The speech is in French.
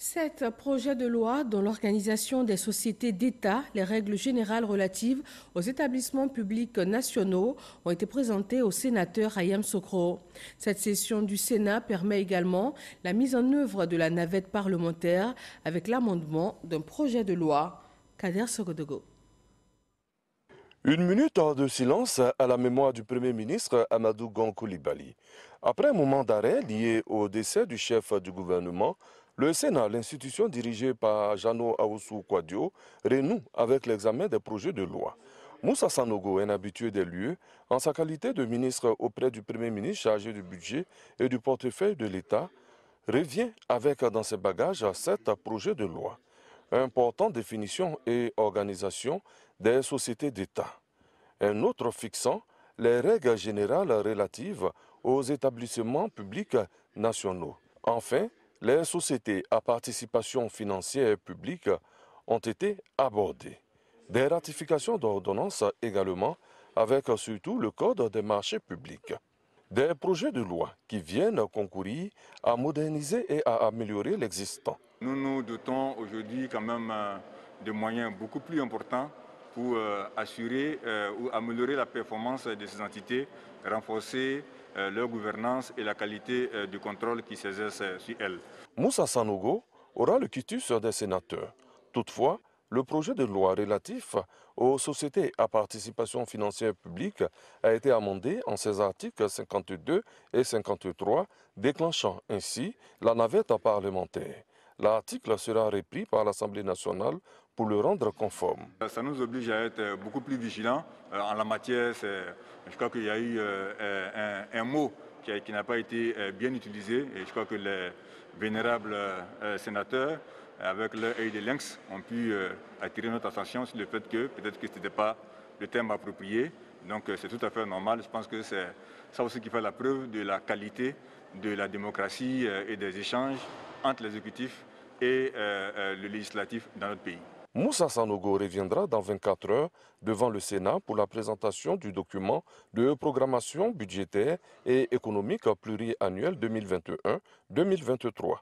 Sept projets de loi dont l'organisation des sociétés d'État, les règles générales relatives aux établissements publics nationaux ont été présentés au sénateur Ayam Sokro. Cette session du Sénat permet également la mise en œuvre de la navette parlementaire avec l'amendement d'un projet de loi. Kader Sogodogo. Une minute de silence à la mémoire du Premier ministre Amadou Gon Coulibaly. Après un moment d'arrêt lié au décès du chef du gouvernement, le Sénat, l'institution dirigée par Jano Aoussou Kouadio, renoue avec l'examen des projets de loi. Moussa Sanogo, un habitué des lieux, en sa qualité de ministre auprès du Premier ministre chargé du budget et du portefeuille de l'État, revient avec dans ses bagages 7 projets de loi. Important définition et organisation des sociétés d'État. Un autre fixant les règles générales relatives aux établissements publics nationaux. Enfin, les sociétés à participation financière publique ont été abordées. Des ratifications d'ordonnances également, avec surtout le Code des marchés publics. Des projets de loi qui viennent concourir à moderniser et à améliorer l'existant. Nous nous dotons aujourd'hui quand même de moyens beaucoup plus importants pour assurer ou améliorer la performance de ces entités, renforcer leur gouvernance et la qualité du contrôle qui s'exerce sur elles. Moussa Sanogo aura le quitus des sénateurs. Toutefois, le projet de loi relatif aux sociétés à participation financière publique a été amendé en ses articles 52 et 53, déclenchant ainsi la navette parlementaire. L'article sera repris par l'Assemblée nationale pour le rendre conforme. Ça nous oblige à être beaucoup plus vigilants en la matière. Je crois qu'il y a eu un mot qui n'a pas été bien utilisé et je crois que les vénérables sénateurs, avec leur œil de lynx, ont pu attirer notre attention sur le fait que peut-être que ce n'était pas le terme approprié. Donc c'est tout à fait normal. Je pense que c'est ça aussi qui fait la preuve de la qualité de la démocratie et des échanges entre l'exécutif et le législatif dans notre pays. Moussa Sanogo reviendra dans 24 heures devant le Sénat pour la présentation du document de programmation budgétaire et économique pluriannuel 2021-2023.